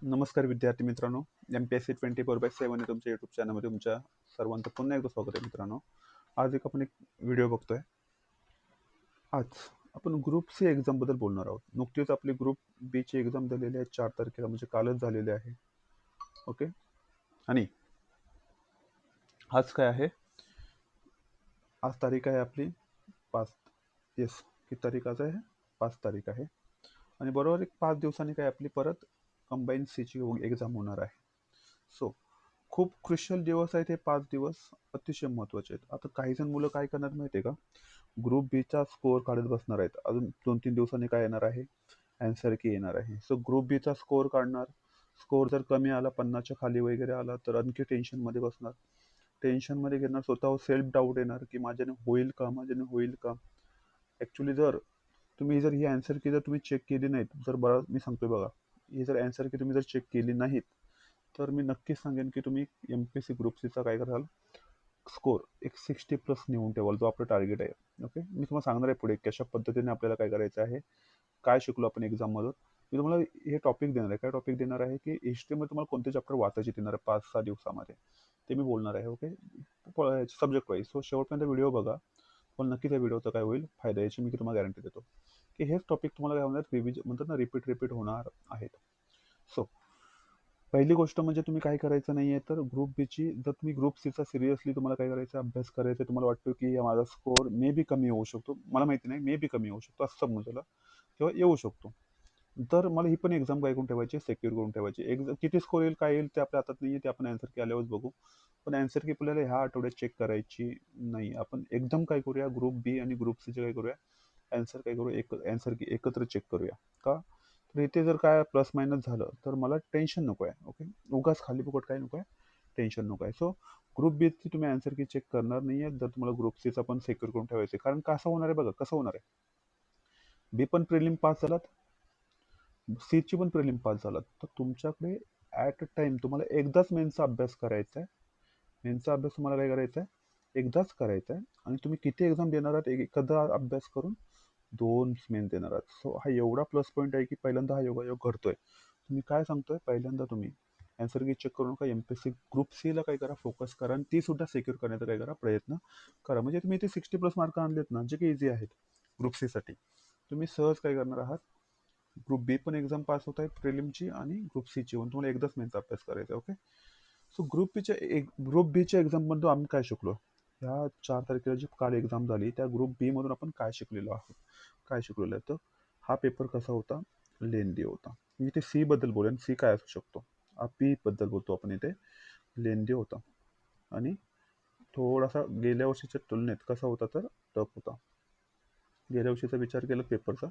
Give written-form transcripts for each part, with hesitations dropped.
नमस्कार विद्यार्थी मित्रांनो. MPSC 24/7 या तुमच्या यूट्यूब चॅनलमध्ये तुमच्या सर्वांचं पुन्हा एकदा स्वागत आहे मित्रांनो. आज आपण एक व्हिडिओ बघतोय. आज आपण ग्रुप सी एक्झामबद्दल बोलणार आहोत. नुकतीच आपली ग्रुप बी ची एक्झाम झालेली आहे 4 तारखेला, म्हणजे कालच झालेली आहे. ओके. आणि आज काय आहे? आज तारीख आहे आपली 5. येस, किती तारीख आज आहे? 5 तारीख आहे. आणि बरोबर एक 5 दिवसांनी काय आपली परत कंबाईन सी ची एक्झाम होणार आहे. सो खूप क्रुशियल दिवस आहेत हे 5 दिवस, अतिशय महत्त्वाचे आहेत. आता काही जण मुलं काय करणार माहिती आहे का? ग्रुप बीचा स्कोअर काढत बसणार आहेत. अजून 2-3 दिवसांनी काय येणार आहे? आन्सर की येणार आहे. सो ग्रुप बीचा स्कोअर काढणार. स्कोअर जर कमी आला, 50च्या खाली वगैरे आला, तर आणखी टेन्शनमध्ये बसणार. टेन्शनमध्ये घेणार, स्वतःवर सेल्फ डाऊट येणार की माझ्याने होईल का? माझ्याने होईल का? ॲक्च्युली जर तुम्ही ही आन्सर की जर तुम्ही चेक केली नाहीत, जर बरं मी सांगतोय बघा, ही जर आन्सर की तुम्ही जर चेक केली नाहीत, तर मी नक्कीच सांगेन की तुम्ही MPSC ग्रुप सीचा काय कराल, स्कोर एक 60+ नेऊन ठेवाल, जो आपलं टार्गेट आहे. ओके. मी तुम्हाला सांगणार आहे पुढे कशा पद्धतीने आपल्याला काय करायचं आहे, काय शिकलो आपण एक्झाममधून. मी तुम्हाला हे टॉपिक देणार आहे. काय टॉपिक देणार आहे की हिस्ट्रीमध्ये तुम्हाला कोणते चॅप्टर वाचायचे देणार आहे 5-6 दिवसामध्ये, ते मी बोलणार आहे. ओके. Subject wise. सो शेवटपर्यंत व्हिडिओ बघा, पण नक्कीच या व्हिडिओचा काय होईल फायदा, याची मी तुम्हाला गॅरंटी देतो की हेच टॉपिक तुम्हाला काय होणार, म्हणतात ना, रिपीट होणार आहेत. सो पहिली गोष्ट म्हणजे तुम्ही काय करायचं नाहीये, तर ग्रुप बीची जर तुम्ही ग्रुप सीचा सिरियसली तुम्हाला काय करायचं, अभ्यास करायचा, तुम्हाला वाटतं की माझा स्कोअर मे बी कमी होऊ शकतो, मला माहिती नाही, मे बी कमी होऊ शकतो असं समजू त्याला, किंवा येऊ शकतो, तर मला ही पण एक्झाम काय करून ठेवायची, सेक्युअर करून ठेवायची. एक्झाम किती स्कोअर येईल, काय येईल ते आपल्या हातात नाहीये, ते आपण आन्सर की आल्यावरच बघू. पण आन्सर की आपल्याला ह्या आठवड्यात चेक करायची नाही. आपण एकदम काय करूया, ग्रुप बी आणि ग्रुप सीचे काय करूया, आन्सर काय करू, एक आन्सर की एकत्र चेक करूया. का? तर इथे जर काय प्लस मायनस झालं तर मला टेन्शन नको आहे. ओके. उगाच खाली फुकट काय नको आहे, टेन्शन नको आहे. सो ग्रुप बीची तुम्ही आन्सर की चेक करणार नाहीये, जर तुम्हाला ग्रुप सीचा पण सेक्युअर करून ठेवायचं. कारण कसं होणार आहे बघा, कसं होणार आहे, बी पण प्रिलिम पास झालात, सीची पण प्रिलिम पास झालात, तर तुमच्याकडे ॲट अ टाइम तुम्हाला एकदाच मेनचा अभ्यास करायचा आहे. मेनचा अभ्यास तुम्हाला काय करायचा आहे, एकदाच करायचा आहे. आणि तुम्ही किती एक्झाम देणार आहात, एखादा अभ्यास करून 2 मेन देणार आहात. सो हा एवढा प्लस पॉईंट आहे की पहिल्यांदा हा योगायोग घडतोय. तुम्ही काय सांगतोय, पहिल्यांदा तुम्ही आन्सर की चेक करू नका, MPSC ग्रुप सीला काय करा, फोकस करा, आणि ती सुद्धा सिक्युअर करण्याचा काय करा, प्रयत्न करा. म्हणजे तुम्ही इथे 60+ मार्क आणलेत ना, जे काही इझी आहेत ग्रुप सीसाठी, तुम्ही सहज काय करणार आहात, ग्रुप बी पण एक्झाम पास होत आहेत प्रिलिमची, आणि ग्रुप सीची पण तुम्हाला एकदाच मेनचा अभ्यास करायचा. ओके. सो ग्रुप बीच्या एक्झाममधून आम्ही काय शिकलो, ह्या 4 तारखेला जी काल एक्झाम झाली, त्या ग्रुप बी मधून आपण काय शिकलेलो आहोत, काय शिकलेलो आहे, तर हा पेपर कसा होता, लेंदी होता. मी इथे सी बद्दल बोलेन, सी काय असू शकतो, बी बद्दल बोलतो आपण इथे. लेंदी होता, आणि थोडासा गेल्या वर्षीच्या तुलनेत कसा होता, तर टफ होता. गेल्या वर्षीचा विचार केला पेपरचा,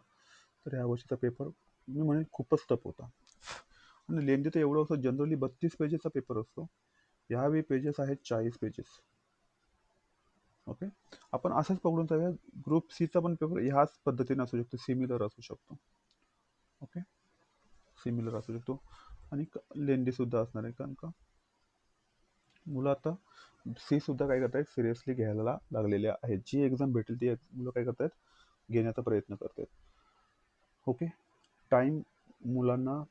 तर ह्या वर्षीचा पेपर मी म्हणेन खूपच टफ होता. आणि लेंदी तर एवढं असं, जनरली 32 पेजेसचा पेपर असतो, यावेळी पेजेस आहेत 40 पेजेस. ओके. आपण असंच पकडून जाऊया, ग्रुप सीचा पण पेपर ह्याच पद्धतीने असू शकतो, सिमिलर असू शकतो. ओके. सिमिलर असू शकतो, आणि लेंदी सुद्धा असणार आहे, कारण का मुलं आता सी सुद्धा काय करतायत, सिरियसली घ्यायला लागलेल्या आहेत. जी एक्झाम भेटेल ती मुलं काय करतायत, घेण्याचा प्रयत्न करतायत. ओके. टाईम मुलांना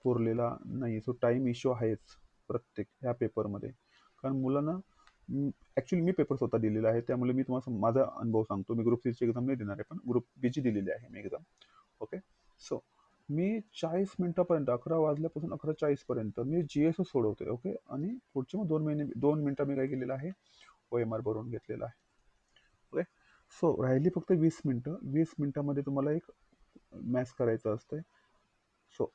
पुरलेला नाही, सो टाईम इश्यू आहेच प्रत्येक ह्या पेपरमध्ये. कारण मुलांना ॲक्च्युली मी पेपर स्वतः दिलेला आहे, त्यामुळे मी तुम्हाला माझा अनुभव सांगतो. मी ग्रुप सीची एक्झाम नाही देणार आहे, पण ग्रुप बीची दिलेली आहे मी एक्झाम. ओके. सो मी 40 मिनिटापर्यंत, 11 वाजल्यापासून 11:40 पर्यंत मी GS सोडवतोय. ओके. आणि पुढचे मग 2 मिनिटं मी काय केलेलं आहे, OMR भरून घेतलेला आहे. ओके. सो राहिली फक्त 20 मिनिटं. 20 मिनिटामध्ये तुम्हाला एक मॅथ्स करायचं असतंय. सो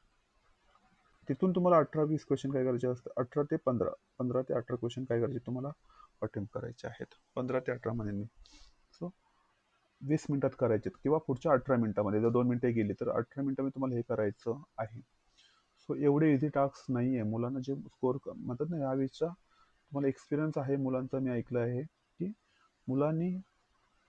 तिथून तुम्हाला 18-20 क्वेश्चन काय करायचे असतात, 15 ते 18 क्वेश्चन काय करायचे तुम्हाला, अटेम्प्ट करायचे आहेत. 15 ते 18 मध्ये मी. सो 20 मिनिटात करायचे, किंवा पुढच्या 18 मिनिटामध्ये, जर 2 मिनिटं गेली तर 18 मिनिटामध्ये तुम्हाला हे करायचं आहे. सो एवढे इझी टास्क नाही आहे. मुलांना जे स्कोअर म्हणतात ना, यावेळीचा तुम्हाला एक्सपिरियन्स आहे मुलांचा, मी ऐकलं आहे की मुलांनी,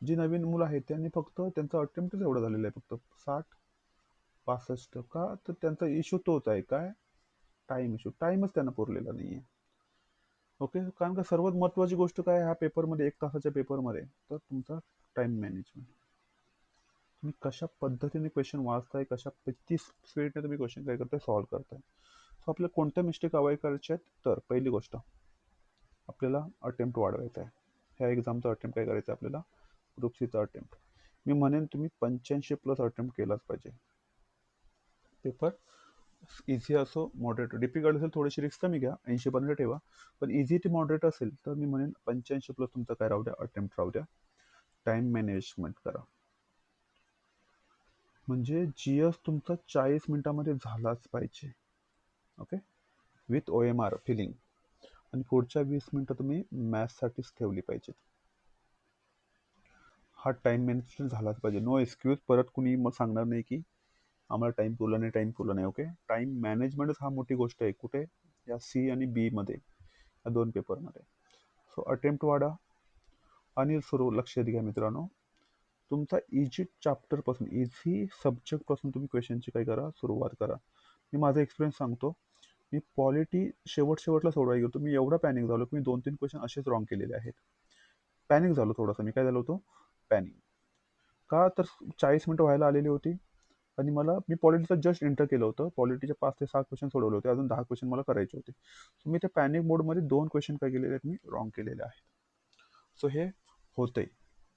जी नवीन मुलं आहेत त्यांनी फक्त त्यांचा अटेम्प्टच एवढा झालेला आहे, फक्त 60-65. का तर त्यांचा इश्यू तोच आहे, काय, टाइम इश्यू. टाइमच त्यांना पुरलेला नाहीये. ओके. कारण का सर्वात महत्वाची गोष्ट काय ह्या पेपरमध्ये, 1 तासाच्या पेपरमध्ये, तर तुमचा टाइम मॅनेजमेंट. तुम्ही कशा पद्धतीने क्वेश्चन वाचताय, कशा किती स्पीडने तुम्ही क्वेश्चन काय करताय, सॉल्व्ह करताय. सो आपल्याला कोणत्या मिस्टेक अवॉइड करायच्या आहेत, तर पहिली गोष्ट आपल्याला अटेम्प्ट वाढवायचा आहे. ह्या एक्झामचा अटेम्प्ट काय करायचं आहे आपल्याला, ग्रुप सीचा अटेम्प्ट. मी म्हणेन तुम्ही 85+ अटेम्प्ट केलाच पाहिजे. पेपर इझी असो मॉडरेट, डिफिकल्ट असेल थोडीशी रिस्क कमी घ्या, 80% ठेवा. पण इझी ते मॉडरेट असेल तर मी म्हणेन 85+ तुमचं काय राहू द्या, अटेम्प्ट राहू द्या. टाइम मॅनेजमेंट करा, म्हणजे जीएस तुमचा 40 मिनिटामध्ये झालाच पाहिजे. Okay, with OMR filling. आणि पुढच्या 20 मिनिटं तुम्ही मॅथ्ससाठीच ठेवली पाहिजेत. हा टाइम मॅनेजमेंट झालाच पाहिजे. No excuse. परत कुणी मग सांगणार नाही की आम्हाला टाइम पुरला नाही, टाइम पुरला नाही. ओके, टाइम मॅनेजमेंटच हा मोठी गोष्ट आहे. कुठे, या सी आणि बी मध्ये, या 2 पेपरमध्ये. सो अटेम्प्ट वाढा. आणि सुरू लक्षात घ्या मित्रांनो, तुमचा इझी चॅप्टरपासून, इझी सब्जेक्टपासून तुम्ही क्वेश्चनची काय करा, सुरुवात करा. मी माझा एक्सपिरियन्स सांगतो. मी पॉलिटी शेवटला सोडवायला गेलो. मी एवढा पॅनिक झालो की मी 2-3 क्वेश्चन असेच रॉंग केलेले आहेत. पॅनिक झालो थोडासा मी. काय झालो होतो, पॅनिक. का तर 40 मिनिटं व्हायला आलेली होती आणि मी पॉलिटीचं जस्ट एंटर केलं होतं. पॉलिटीचे 5 ते 6 क्वेश्चन सोडवले होते. अजून 10 क्वेश्चन मला करायचे होते. सो मी त्या पॅनिक मोडमध्ये 2 क्वेश्चन काय केलेले आहेत, मी रॉंग केलेले आहेत. सो हे होतंय.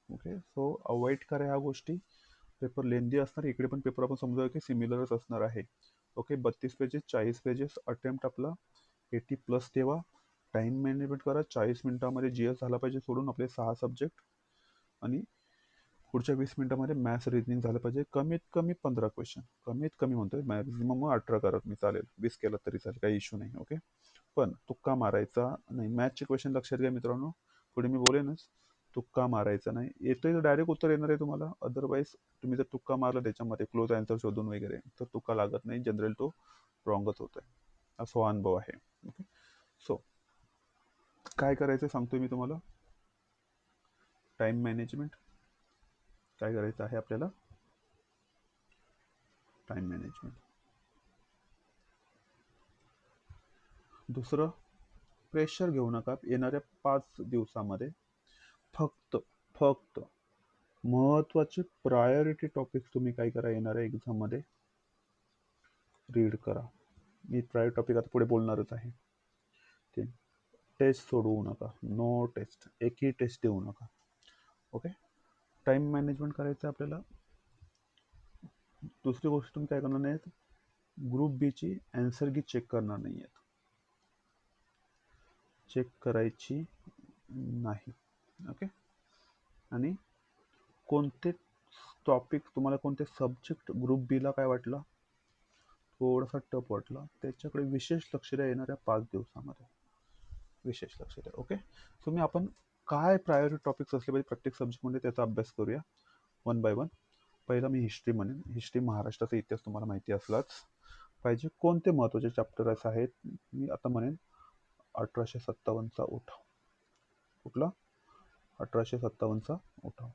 ओके, सो अवॉइड करा ह्या गोष्टी. पेपर लेंदी असणार. इकडे पण पेपर आपण समजा की सिमिलरच असणार आहे. Okay, 32 pages, 40 pages. अटेम्प्ट आपला 80+ ठेवा. टाइम मॅनेजमेंट करा. 40 मिनिटामध्ये जीएस झाला पाहिजे सोडून आपले 6 सब्जेक्ट. आणि पुढच्या 20 मिनिटामध्ये मॅथ्स रिजनिंग झालं पाहिजे. कमीत कमी 15 क्वेश्चन, कमीत कमी म्हणतोय. मॅक्झिमम 18 करत मी, चालेल 20 केलं तरी चालेल, काही इश्यू नाही. ओके, पण तुक्का मारायचा नाही. मॅथ्सचे क्वेश्चन लक्षात घ्या मित्रांनो, पुढे मी बोलेनच. तुक्का मारायचा नाही. येतोय तर डायरेक्ट उत्तर येणार आहे तुम्हाला. अदरवाईज तुम्ही जर तुक्का मारला त्याच्यामध्ये क्लोज आन्सर शोधून वगैरे, तर तुक्का लागत नाही. जनरल तो रॉंगच होत आहे. असा अनुभव आहे. ओके, सो काय करायचं सांगतोय मी तुम्हाला. टाइम मॅनेजमेंट काय करायचं आहे आपल्याला, टाइम मॅनेजमेंट. दुसरं, प्रेशर घेऊ नका. येणाऱ्या 5 दिवसामध्ये फक्त फक्त महत्त्वाचे प्रायोरिटी टॉपिक्स तुम्ही काय करा, येणाऱ्या एक्झाममध्ये रीड करा. मी प्रायोरिटी टॉपिक आता पुढे बोलणारच आहे. ते टेस्ट सोडवू नका. नो टेस्ट, एकही टेस्ट देऊ नका. ओके, टाइम मॅनेजमेंट करायचं आपल्याला. दुसरी गोष्ट तुम्ही काय करणार नाहीत, ग्रुप बीची आन्सर की चेक करणार नाही आहेत. चेक करायची नाही. ओके, आणि कोणते टॉपिक तुम्हाला, कोणते सब्जेक्ट ग्रुप बीला काय वाटलं, थोडासा टफ वाटला, त्याच्याकडे विशेष लक्ष द्या येणाऱ्या 5 दिवसामध्ये. विशेष लक्ष द्या. ओके, सो मी आपण काय प्रायोरिटी टॉपिक्स असले पाहिजे प्रत्येक सब्जेक्टमध्ये त्याचा अभ्यास करूया वन बाय वन. पहिला मी हिस्ट्री म्हणेन. हिस्ट्री, महाराष्ट्राचा इतिहास तुम्हाला माहिती असलाच पाहिजे. कोणते महत्त्वाचे चॅप्टर्स आहेत, मी आता म्हणेन 1857चा उठाव. कुठला, 1857चा उठाव.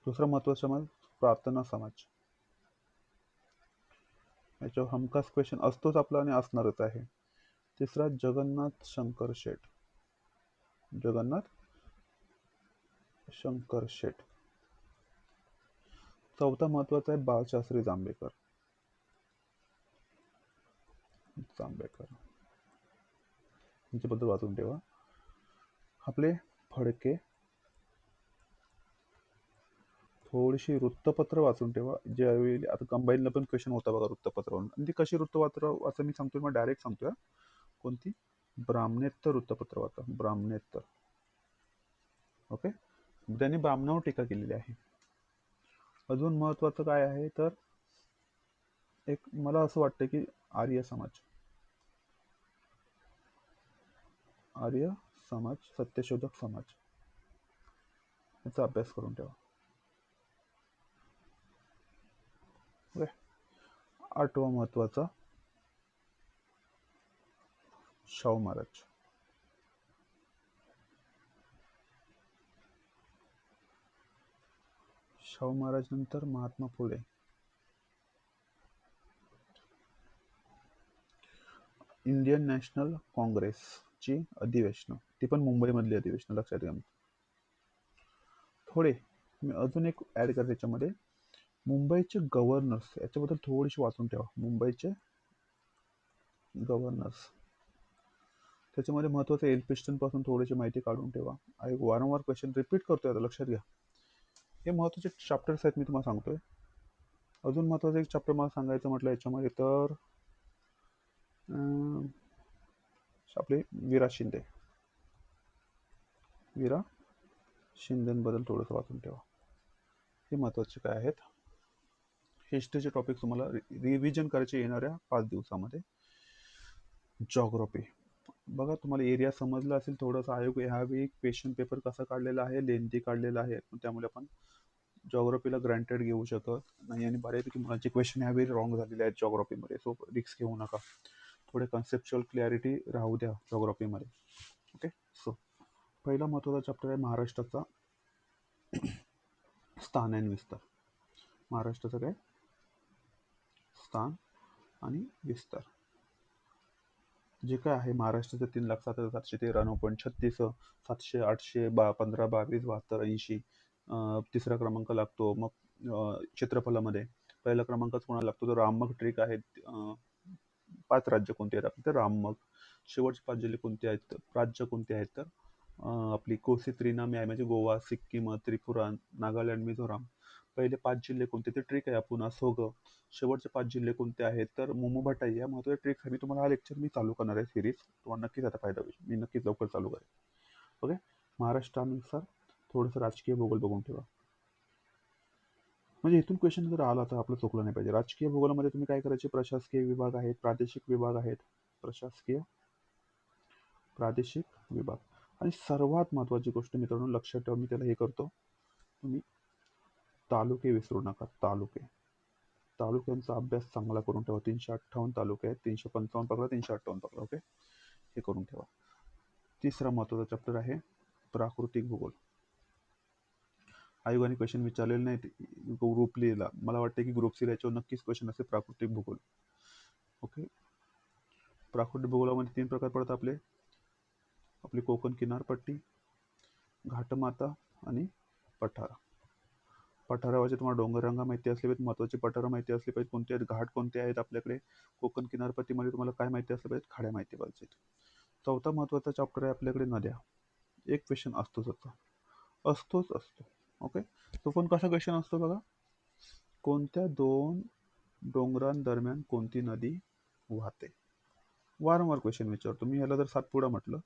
दुसरा महत्त्वाचा मग प्रार्थना समाज. याच्यावर हमखास क्वेश्चन असतोच आपला आणि असणारच आहे. तिसरा जगन्नाथ शंकर शेठ. जगन्नाथ शंकर शेठ. चौथा महत्वाचा आहे बाळशास्त्री जांभेकर. जांभेकर यांच्याबद्दल वाचून ठेवा. आपले फडके. थोडीशी वृत्तपत्र वाचून ठेवा. ज्यावेळी आता कंबाईनला पण क्वेश्चन होता बघा वृत्तपत्रावरून, आणि ती कशी वृत्तपत्र असं मी सांगतोय, मग डायरेक्ट सांगतोय. कोणती, ब्राह्मणेतर वृत्तपत्र वाचा. ब्राह्मणेतर. ओके, त्यांनी ब्राह्मणावर टीका केलेली आहे. अजून महत्वाचं काय आहे तर, एक मला असं वाटतं की आर्य समाज. आर्य समाज, सत्यशोधक समाज, याचा अभ्यास करून ठेवा. ओके, आठवा महत्वाचा शाहू महाराज. शाहू महाराज नंतर महात्मा फुले. इंडियन नॅशनल काँग्रेसची अधिवेशन, ती पण मुंबईमधली अधिवेशन लक्षात घ्या. थोडे मी अजून एक ऍड कर त्याच्यामध्ये, मुंबईचे गव्हर्नर्स याच्याबद्दल थोडीशी वाचून ठेवा. मुंबईचे गव्हर्नन्स. त्याच्यामध्ये महत्त्वाचं एल्फिन्स्टन पासून थोडीशी माहिती काढून ठेवा. वारंवार क्वेश्चन रिपीट करतोय आता, लक्षात घ्या. हे महत्त्वाचे चॅप्टर्स आहेत, मी तुम्हाला सांगतोय. अजून महत्त्वाचं एक चॅप्टर मला सांगायचं म्हटलं याच्यामध्ये तर आपले वीरा शिंदेबद्दल थोडंसं वाचून ठेवा. हे महत्त्वाचे काय आहेत. हिस्ट्रीचे टॉपिक तुम्हाला रिव्हिजन करायचे येणाऱ्या 5 दिवसामध्ये. जॉग्रफी बघा, तुम्हाला एरिया समजला असेल थोडंसं. आयोग ह्यावेळी क्वेश्चन पेपर कसा काढलेला आहे, लेंथी काढलेला आहे, त्यामुळे आपण जॉग्रफीला ग्रँटेड घेऊ शकत नाही. आणि बऱ्यापैकी मुलांचे क्वेश्चन ह्यावेळी रॉंग झालेले आहेत जॉग्रफीमध्ये. सो रिस्क घेऊ नका. थोडे कन्सेप्च्युअल क्लॅरिटी राहू द्या जॉग्रफीमध्ये. ओके. सो पहिला महत्त्वाचा चॅप्टर आहे महाराष्ट्राचा स्थान आणि विस्तार. महाराष्ट्राचं काय स्थान आणि विस्तार जे काय आहे. महाराष्ट्राचं 3,07,713.36, 700, 800, 15, 22, 72, 80 तिसरा क्रमांक लागतो. मग क्षेत्रफळामध्ये पहिला क्रमांकच कोणाला लागतो, तर राममग ट्रिक आहेत. 5 राज्य कोणते आहेत आपले, तर राममग. शेवटचे 5 जिल्हे कोणते आहेत, राज्य कोणते आहेत, तर आपली कोसी त्रिनामी आहे, म्हणजे गोवा, सिक्कीम, त्रिपुरा, नागालँड, मिझोराम. पहिले 5 जिल्हे कोणते, ते ट्रिक आहे पुन्हा सोग. शेवटचे 5 जिल्हे कोणते आहेत, तर मोमोभटाई. या महत्त्वाच्या ट्रिक्स आहे. मी तुम्हाला हा लेक्चर मी चालू करणार आहे सिरीज, तुम्हाला नक्कीच आता फायदा होईल. मी नक्कीच लवकर चालू करेन. ओके. महाराष्ट्रानुसार थोडंसं राजकीय भूगोल बघून ठेवा. म्हणजे इथून क्वेश्चन जर आला तर आपलं चुकलं नाही पाहिजे. राजकीय भूगोलामध्ये तुम्ही काय करायचे, प्रशासकीय विभाग आहेत, प्रादेशिक विभाग आहेत, प्रादेशिक विभाग. आणि सर्वात महत्त्वाची गोष्ट मित्रांनो लक्षात ठेवा, मी त्याला हे करतो, तुम्ही तालुके विसरू नका. तालुक्यांचा अभ्यास चांगला करून ठेवा. 358 तालुके आहेत. 355 पकडा, 358 पकडा. ओके. हे करून ठेवा. तिसरा महत्त्वाचा चॅप्टर आहे प्राकृतिक भूगोल. आयोगाने क्वेश्चन विचारलेले नाहीत ग्रुप लिहिला. मला वाटतं की ग्रुप सी याच्यावर नक्कीच क्वेश्चन असेल प्राकृतिक भूगोल. ओके. प्राकृतिक भूगोलामध्ये 3 प्रकार पडतात आपली कोकण किनारपट्टी, घाटमाता आणि पठार. पठारावरचे तुम्हाला डोंगररांगा माहिती असले पाहिजेत, महत्त्वाचे पठारं माहिती असले पाहिजेत, कोणते आहेत घाट, कोणते आहेत आपल्याकडे. कोकण किनारपट्टीमध्ये तुम्हाला काय माहिती असले पाहिजेत, खाड्या माहिती पाहिजेत. चौथा महत्त्वाचा चॅप्टर आहे आपल्याकडे नद्या. एक क्वेश्चन असतोच असतो. ओके. तो पण कसा क्वेश्चन असतो बघा, कोणत्या 2 डोंगरांदरम्यान कोणती नदी वाहते. वारंवार क्वेश्चन विचारतो मी. ह्याला जर सातपुडा म्हटलं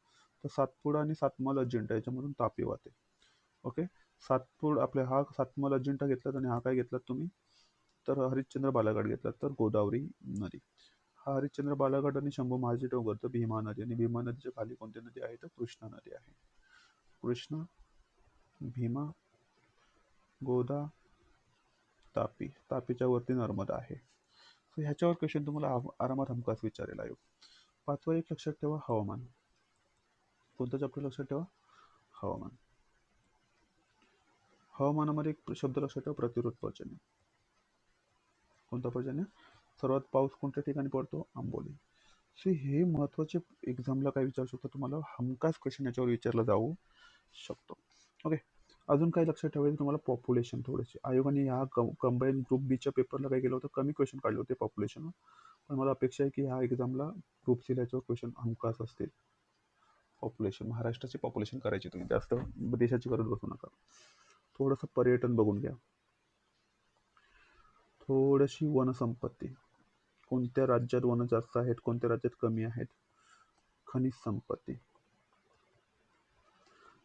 तर सातपुडा आणि सातमल अजिंठा याच्यामधून तापी वाहते. ओके. आपल्या हा सातमल अजिंठा घेतलात आणि हा काय घेतलात तुम्ही, तर हरिश्चंद्र बालाघाट घेतलात तर गोदावरी नदी. हा हरिश्चंद्र बालाघाट आणि शंभू महाजी डोंगर तर भीमा नदी. आणि भीमा नदीच्या खाली कोणती नदी आहे, तर कृष्णा नदी आहे. कृष्णा, भीमा, गोदा, तापी. तापीच्या वरती नर्मदा आहे. सो ह्याच्यावर क्वेश्चन तुम्हाला आरामात हमखास विचारेल आयोग. 5वा एक लक्षात ठेवा, हवामान. कोणता चॅप्टर लक्षात ठेवा, हवामान. हवामानामध्ये एक शब्द लक्षात ठेवा, प्रतिरोध पर्जन्य. कोणता पर्जन्य, सर्वात पाऊस कोणत्या ठिकाणी पडतो, आंबोली. सो हे महत्त्वाचे एक्झामला काय विचारू शकतो, तुम्हाला हमखास क्वेश्चन याच्यावर विचारला जाऊ शकतो. ओके. अजून काय लक्षात ठेवायचं तुम्हाला, पॉप्युलेशन. थोडेसे आयोगाने ह्या कंबाईन ग्रुप बीच्या पेपरला काय केलं होतं, कमी क्वेश्चन काढले होते पॉप्युलेशन. पण मला अपेक्षा आहे की ह्या एक्झामला ग्रुप सी याच्यावर क्वेश्चन हमखास असतील. पॉप्युलेशन, महाराष्ट्राचे पॉप्युलेशन करायचे तुम्ही, जास्त देशाची करत बसू नका. थोडंसं पर्यटन बघून घ्या. थोडीशी वनसंपत्ती, कोणत्या राज्यात वन जास्त आहेत, कोणत्या राज्यात कमी आहेत. खनिज संपत्ती.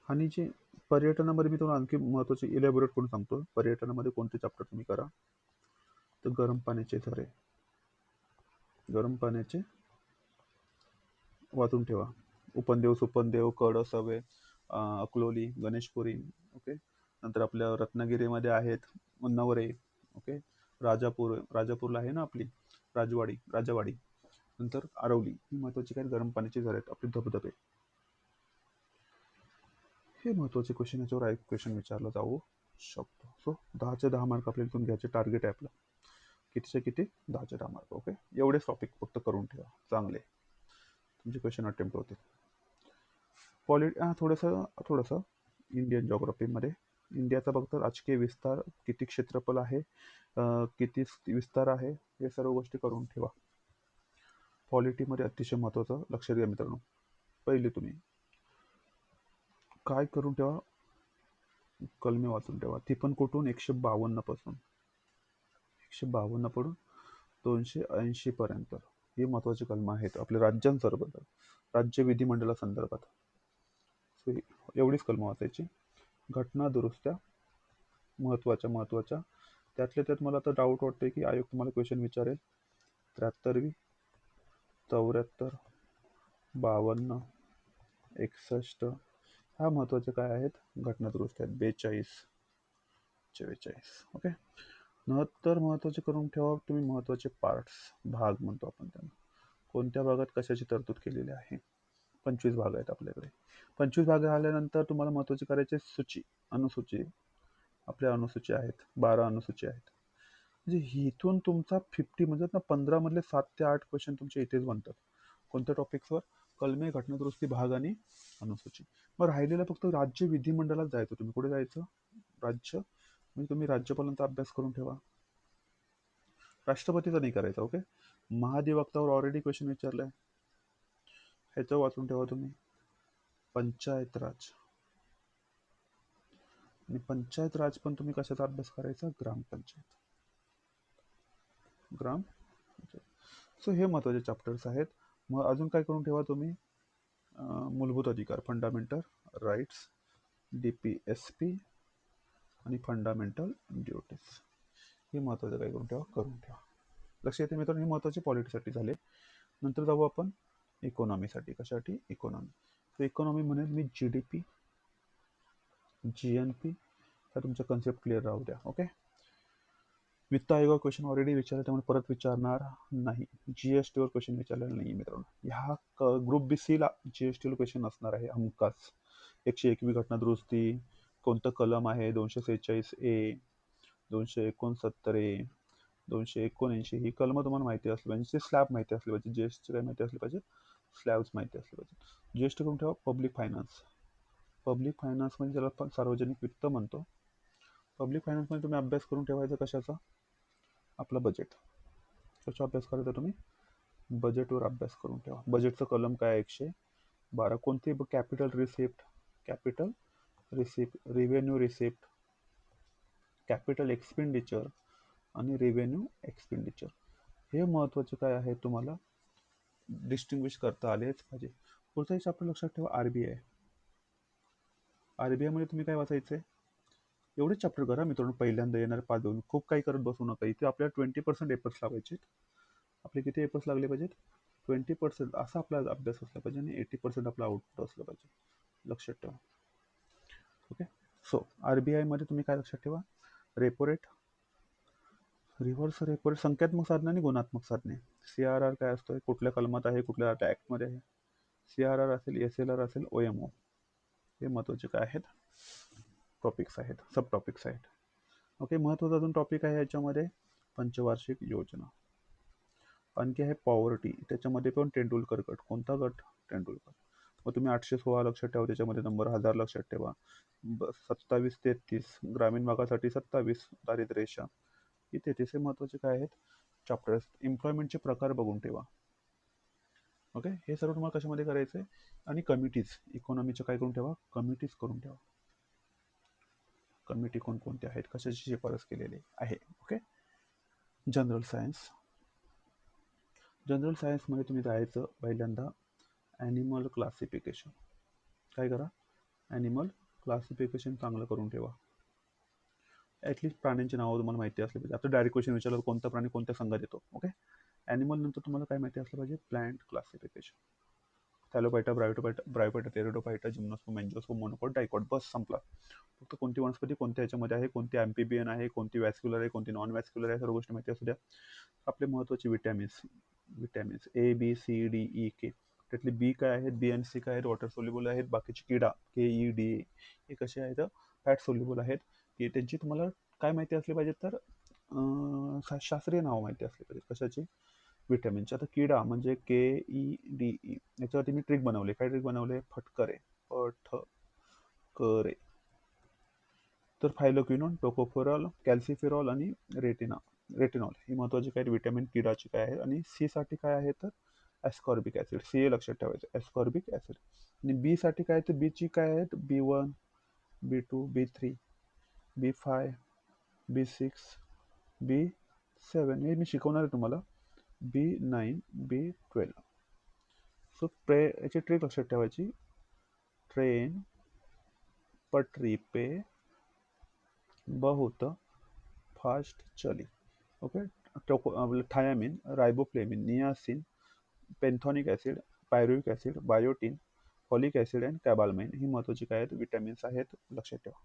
आणि जे पर्यटनामध्ये मी तुम्हाला आणखी महत्त्वाचे इलॅबोरेट करून सांगतो. पर्यटनामध्ये कोणते चॅप्टर तुम्ही करा, तर गरम पाण्याचे झरे. गरम पाण्याचे वाचून ठेवा. उपनदेव, सुपनदेव, कडसवे, अकलोली, गणेशपुरी. ओके. नंतर आपल्या रत्नागिरीमध्ये आहेत नवरे. ओके. राजापूरला आहे ना आपली राजवाडी. नंतर आरवली. ही महत्त्वाची काय, गरम पाण्याचे झरे आहेत, आपले धबधबे. हे महत्त्वाचे क्वेश्चन, याच्यावर एक क्वेश्चन विचारला जाऊ शकतो. सो 10चे 10 मार्क आपल्याला इथून घ्यायचे टार्गेट आहे आपलं. कितीचे किती, 10चे 10 मार्क. ओके. एवढेच टॉपिक फक्त करून ठेवा, चांगले तुमचे क्वेश्चन अटेम्प्ट होते. थोडंसं इंडियन जॉग्रफीमध्ये इंडियाचा फक्त राजकीय विस्तार, किती क्षेत्रफळ आहे, किती विस्तार आहे, हे सर्व गोष्टी करून ठेवा. पॉलिटीमध्ये अतिशय महत्त्वाचं लक्ष द्या मित्रांनो. पहिले तुम्ही काय करून ठेवा, कलमे वाचून ठेवा, ती पण कुठून 152 पासून 152 पडून 280 पर्यंत. ही महत्त्वाची कलमं आहेत आपल्या राज्यांसर्बत, राज्य विधिमंडळा संदर्भात. एवढीच कलमं वाचायची. घटना दुरुस्त्या महत्त्वाच्या त्यातल्या त्यात मला आता डाऊट वाटतोय की आयोग तुम्हाला क्वेश्चन विचारेल. 73वी, 74, 52, 61 ह्या महत्त्वाचे काय आहेत, घटना दुरुस्त्या आहेत. 42, 44. ओके. नंतर महत्त्वाचे करून ठेवा तुम्ही महत्त्वाचे पार्ट्स, भाग म्हणतो आपण त्यांना. कोणत्या भागात कशाची तरतूद केलेली आहे. 25 भाग आहेत आपल्याकडे. 25 भाग आल्यानंतर तुम्हाला महत्त्वाचे करायचे सूची, अनुसूची. आपल्या अनुसूची आहेत, 12 अनुसूची आहेत. म्हणजे इथून तुमचा 50 म्हणजे ना 15 मधले 7 ते 8 क्वेश्चन तुमचे इथेच बनतात. कोणत्या टॉपिक्सवर, कलमे, घटनादुरुस्ती, भाग आणि अनुसूची. मग राहिलेलं फक्त राज्य विधिमंडळात जायचं. तुम्ही कुठे जायचं, राज्य, म्हणजे तुम्ही राज्यपालांचा अभ्यास करून ठेवा. राष्ट्रपतीचा नाही करायचा. ओके. महाधिवक्तावर ऑलरेडी क्वेश्चन विचारलाय, ह्याचं वाचून ठेवा तुम्ही. पंचायत राज, आणि पंचायत राज पण तुम्ही कशाचा अभ्यास करायचा, ग्रामपंचायत. सो हे महत्त्वाचे चॅप्टर्स आहेत. मग अजून काय करून ठेवा तुम्ही, मूलभूत अधिकार, फंडामेंटल राईट्स, DPSP आणि फंडामेंटल ड्युटीज. हे महत्त्वाचं काय करून ठेवा. लक्ष येते मित्रांनो, हे महत्त्वाचे पॉलिटीसाठी झाले. नंतर जाऊ आपण इकॉनॉमीसाठी. कशासाठी, इकॉनॉमी. तर इकॉनॉमी म्हणेल मी GDP, GNP. तर तुमचा कन्सेप्ट क्लिअर राहू द्या. ओके. वित्त आयोग क्वेश्चन ऑलरेडी विचारलं, त्यामुळे परत विचारणार नाही. GST वर क्वेश्चन विचारलेला नाही मित्रांनो. ह्या ग्रुप BC ला GST वर क्वेश्चन असणार आहे हमखास. 121 घटना दुरुस्ती, कोणतं कलम आहे, 246A, 269A, 279. ही कलम तुम्हाला माहिती असली पाहिजे. स्लॅब माहिती असली पाहिजे. GST काय माहिती असली पाहिजे, स्लॅब्स माहिती असले पाहिजे. GST करून ठेवा. Public finance. पब्लिक फायनान्स म्हणजे ज्याला आपण सार्वजनिक वित्त म्हणतो. पब्लिक फायनान्समध्ये तुम्ही अभ्यास करून ठेवायचा कशाचा, आपला बजेट. कशा अभ्यास करायचा तुम्ही, बजेटवर अभ्यास करून ठेवा. बजेटचं कलम काय, 112. कोणते, capital receipt, capital receipt, revenue receipt, capital expenditure आणि रेव्हेन्यू एक्सपेंडिचर. हे महत्त्वाचे काय आहे, तुम्हाला डिस्टिंग्विश करता आलेच पाहिजे. पुढचा चॅप्टर लक्षात ठेवा, RBI. RBI मध्ये तुम्ही काय वाचायचंय, एवढेच चॅप्टर करा मित्रांनो. पहिल्यांदा येणार 5 देऊन खूप काही करत बसू नका. इथे आपल्याला 20% एफर्ट्स लावायचे. आपले किती एफर्ट्स लागले पाहिजेत, 20%. असा आपला अभ्यास असला पाहिजे आणि 80% आपला आउटपुट असलं पाहिजे. लक्षात ठेवा. ओके. सो RBI मध्ये तुम्ही काय लक्षात ठेवा, repo rate, reverse repo rate, संख्यात्मक साधने आणि गुणात्मक साधने. CRR काय असतोय, कुठल्या कलमात आहे, कुठल्या ॲक्टमध्ये आहे. CRR असेल, SLR असेल, OMO. हे महत्त्वाचे काय आहेत, टॉपिक्स आहेत, सब टॉपिक्स आहेत. ओके. महत्त्वाचा अजून टॉपिक आहे याच्यामध्ये, पंचवार्षिक योजना. आणखी आहे पॉवर्टी. त्याच्यामध्ये पण तेंडुलकर गट. कोणता गट, तेंडुलकर. मग तुम्ही 816 लक्षात ठेवा. त्याच्यामध्ये नंबर 1000 लक्षात ठेवा. 27-33 ग्रामीण भागासाठी 27 दारिद्र्य रेषा. इथे तिथे महत्त्वाचे काय आहेत चॅप्टर्स. एम्प्लॉयमेंटचे प्रकार बघून ठेवा. ओके. हे सर्व तुम्हाला कशामध्ये करायचं आहे. आणि कमिटीज, इकॉनॉमीचं काय करून ठेवा, कमिटीज करून ठेवा. कमिटी कोणकोणते आहेत, कशाची शिफारस केलेली आहे. ओके. General science. जनरल सायन्समध्ये तुम्ही जायचं पहिल्यांदा ॲनिमल क्लासिफिकेशन. काय करा, ॲनिमल क्लासिफिकेशन चांगलं करून ठेवा. ॲटलिस्ट प्राण्यांची नावं तुम्हाला माहिती असली पाहिजे. आता डायरेक्ट क्वेश्चन विचारलं कोणता प्राणी कोणत्या संघात येतो. ओके. ॲनिमल नंतर तुम्हाला काय माहिती असलं पाहिजे, plant classification. Thallophyta, bryophyta, pteridophyta, gymnosperm, angiosperm, monocot, dicot. बस संपला. फक्त कोणती वनस्पती कोणत्या ह्याच्यामध्ये आहे, कोणती ॲम्फिबियन आहे, कोणती वॅस्क्युलर आहे, कोणती नॉन वॅस्क्युलर आहे, सर्व गोष्टी माहिती असू द्या. आपले महत्त्वाचे vitamins A, B, C, D, E, K. त्यातले बी काय आहेत, बी आणि सी काय आहेत, वॉटर सोल्युबल आहेत. बाकीचे किडा KE, DA हे कसे आहेत, फॅट सोल्युबल आहेत. की त्यांची तुम्हाला काय माहिती असली पाहिजे, तर शास्त्रीय नाव माहिती असली पाहिजे. कशाची, विटॅमिनचे. आता किडा म्हणजे KEDE. याच्यावरती मी ट्रिक बनवले. काय ट्रिक बनवले, फटकरे, पठकरे. तर फायलोक्विनोन, टोकोफेरॉल, कॅल्सिफेरॉल आणि रेटिनॉल ही महत्त्वाची काय विटॅमिन किडाची काय आहे. आणि सी साठी काय आहे, तर ॲस्कॉर्बिक ॲसिड, CA लक्षात ठेवायचं, ॲस्कॉर्बिक ॲसिड. आणि बी साठी काय, तर बीची काय आहेत, B1, B2, B3, B5, B6, B7, हे मी शिकवणार आहे तुम्हाला, B9, B12. सो याची ट्रिक लक्षात ठेवायची, ट्रेन पटरी पे बहुत फास्ट चली. Okay, thiamine, riboflavin, niacin, pantothenic acid, pyruvic acid, biotin, folic acid and cobalamin ही महत्त्वाची काय आहेत, विटॅमिन्स आहेत, लक्षात ठेवा.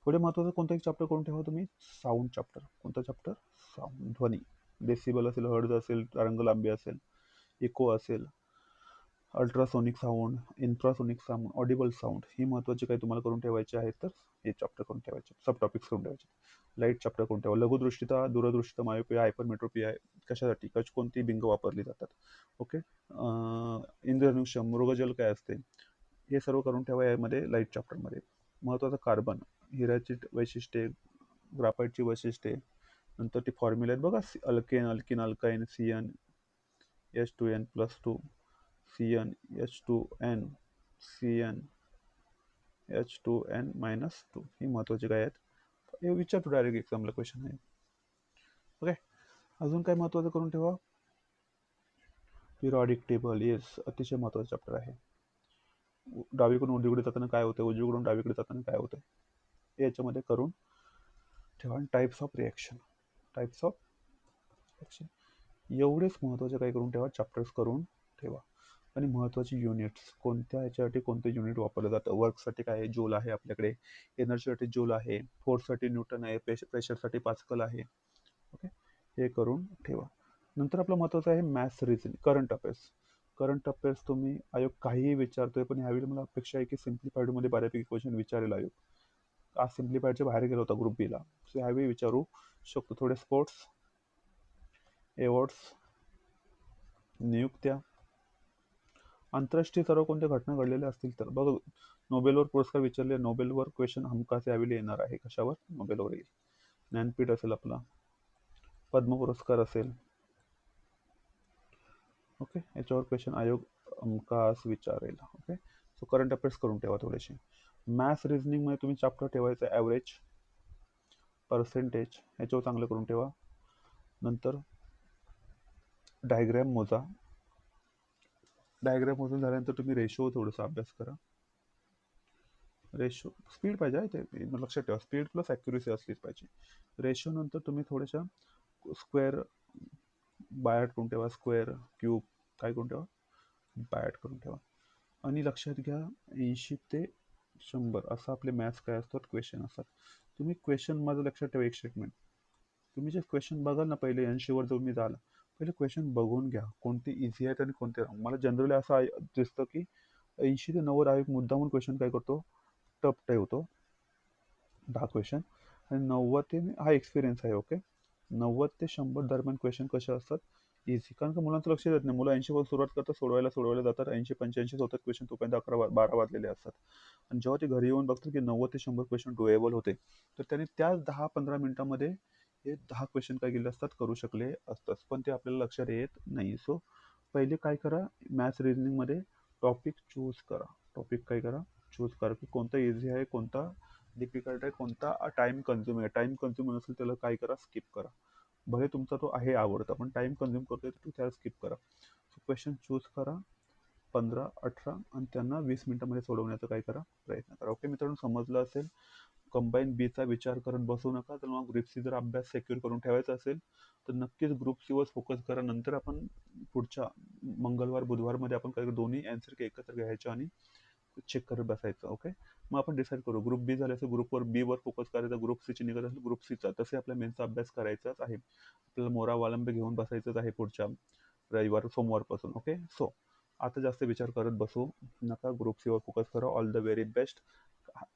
पुढे महत्त्वाचं कोणतं एक चॅप्टर करून ठेवा तुम्ही, साऊंड चॅप्टर. कोणतं चॅप्टर, साऊंड, ध्वनी. डेसिबल असेल, हर्ट्ज असेल, तरंग लांबी असेल, इको असेल, ultrasonic sound, infrasonic sound, audible sound, ही महत्त्वाची काही तुम्हाला करून ठेवायचे आहेत, तर हे चॅप्टर करून ठेवायचे, सब टॉपिक्स करून ठेवायचे. लाईट चॅप्टर करून ठेवा. लघुदृष्टिता, दूरदृष्टिता, मायोपिया, हायपरमेट्रोपिया कशासाठी, कोणती बिंग वापरली जातात. ओके, इंद्रधनुष्य, मृगजल काय असते, हे सर्व करून ठेवा यामध्ये, लाईट चॅप्टरमध्ये. महत्त्वाचं कार्बन, हिऱ्याची वैशिष्ट्ये, ग्राफाईटची वैशिष्ट्ये, नंतर ती फॉर्म्युला आहेत बघा, alkane, alkene, अल्काईन, CN H2N+2, CN H2N, CN H2N-2, ही महत्त्वाची काय आहेत, हे विचारतो डायरेक्ट एक्झामला क्वेश्चन आहे. ओके, अजून काय महत्त्वाचं करून ठेवा, पिरियॉडिक टेबल, येस, अतिशय महत्त्वाचं चॅप्टर आहे. डावीकडून उजवीकडे जाताना काय होतं, उजवीकडून डावीकडे जाताना काय होतं, याच्यामध्ये करून ठेवा. Types of reaction, types of reaction, एवढेच महत्त्वाचे काय करून ठेवा, चॅप्टर्स करून ठेवा. आणि महत्त्वाची युनिट्स, कोणत्या याच्यासाठी कोणते युनिट वापरलं जातं. वर्कसाठी काय आहे, जूल आहे आपल्याकडे, एनर्जीसाठी जूल आहे, फोर्ससाठी न्यूटन आहे, प्रेशरसाठी पास्कल आहे. ओके, हे करून ठेवा. नंतर आपलं महत्त्वाचं आहे maths, reasoning, current affairs. Current affairs तुम्ही, आयोग काहीही विचारतोय, पण ह्यावेळी मला अपेक्षा आहे की सिम्प्लिफाईडमध्ये बऱ्यापैकी क्वेश्चन विचारेल आयोग. आज सिम्प्लिफाईडच्या बाहेर गेला होता ग्रुप बीला, सो ह्यावेळी विचारू शकतो. थोडे स्पोर्ट्स, एवॉर्ड्स, नियुक्त्या, आंतरराष्ट्रीय सर्व कोणत्या घटना घडलेल्या असतील तर बघ, नोबेलवर पुरस्कार विचारले, नोबेलवर क्वेश्चन हमखास यावेळी येणार आहे. कशावर, नोबेलवर येईल. ज्ञानपीठ असेल आपला, पद्म पुरस्कार असेल. ओके, याच्यावर क्वेश्चन आयोग हमखास विचारेल. ओके, सो करंट अफेअर्स करून ठेवा थोडेसे. मॅथ्स, रिझनिंगमध्ये तुम्ही चॅप्टर ठेवायचं ॲव्हरेज, पर्सेंटेज, याच्यावर चांगलं करून ठेवा. नंतर डायग्रॅम मोजा, डायग्राम मोजून झाल्यानंतर तुम्ही रेशो थोडासा अभ्यास करा. रेशो, स्पीड पाहिजे आहे ते लक्षात ठेवा, स्पीड प्लस ॲक्युरेसी असलीच पाहिजे. रेशो नंतर तुम्ही थोड्याशा स्क्वेअर बायट करून ठेवा, स्क्वेअर, क्यूब काय करून ठेवा, बायट करून ठेवा. आणि लक्षात घ्या, 80 ते 100 असं आपले मॅथ्स काय असतात, क्वेश्चन असतात. तुम्ही क्वेश्चन माझं लक्षात ठेवा, एक स्टेटमेंट, तुम्ही जे क्वेश्चन बघाल ना, पहिले 80वर जो मी झाला, पहिले क्वेश्चन बघून घ्या कोणते इझी आहेत आणि कोणते. मला जनरली असं दिसतं की 80 ते 90 आहे मुद्दामून क्वेश्चन काय करतो, टफ ठेवतो 10 क्वेश्चन, आणि 90 ते, हा एक्सपिरियन्स आहे. ओके, 90 ते 100 दरम्यान क्वेश्चन कसे असतात, इझी. कारण का मुलांचं लक्ष देत नाही, मुलं 80 वर सुरुवात करतात, सोडवायला जातात, 80-85 होतात क्वेश्चन, तोपर्यंत 11-12 वाजलेले असतात. आणि जेव्हा ते घरी येऊन बघतात की 90 ते 100 क्वेश्चन डुएबल होते, तर त्यांनी त्याच 10-15 मिनिटांमध्ये हे 10 क्वेश्चन काय केले असतात, करू शकले असतात, पण ते आपल्याला लक्षात येत नाही. सो पहिले काय करा, मॅथ्स रिझनिंगमध्ये टॉपिक चूज करा. टॉपिक काय करा, चूज करा की कोणता इझी आहे, कोणता डिफिकल्ट आहे, कोणता टाइम कन्झ्युम आहे. टाइम कन्झ्युम नसेल त्याला काय करा, स्किप करा. भले तुमचा तो आहे आवडता, पण टाइम कन्झ्युम करतोय तर त्याला स्किप करा. सो क्वेश्चन चूज करा 15-18, आणि त्यांना 20 मिनिटांमध्ये सोडवण्याचा काय करा, प्रयत्न करा. ओके मित्रांनो, समजलं असेल. कंबाईन बीचा विचार करत बसू नका. तर मग ग्रुप सी जर अभ्यास सेक्युअर करून ठेवायचा असेल तर नक्कीच ग्रुप सी वर फोकस करा. नंतर आपण पुढच्या मंगळवार बुधवारमध्ये आपण काय दोन्ही आन्सर की एकत्र घ्यायचं आणि चेक करत बसायचं. ओके, मग आपण डिसाईड करू, ग्रुप बी झालं असेल ग्रुपवर बी वर फोकस करायचा, ग्रुप सीची निघत असेल ग्रुप सीचा. तसे आपल्या मेन्सचा अभ्यास करायचाच आहे. आपल्याला मोरा वालंबे घेऊन बसायचंच आहे पुढच्या रविवार सोमवारपासून. ओके, सो आता जास्त विचार करत बसू नका, ग्रुप सीवर फोकस करा. All the very best.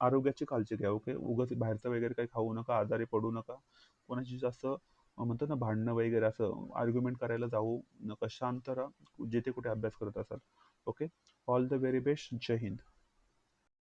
आरोग्याची काळजी घ्या. ओके, उगाच बाहेरचं वगैरे काही खाऊ नका, आजारी पडू नका, कोणाची जास्त म्हणतात ना भांडणं वगैरे असं आर्ग्युमेंट करायला जाऊ नका. शांत राहा जिथे कुठे अभ्यास करत असाल. Okay, all the very best. जय हिंद.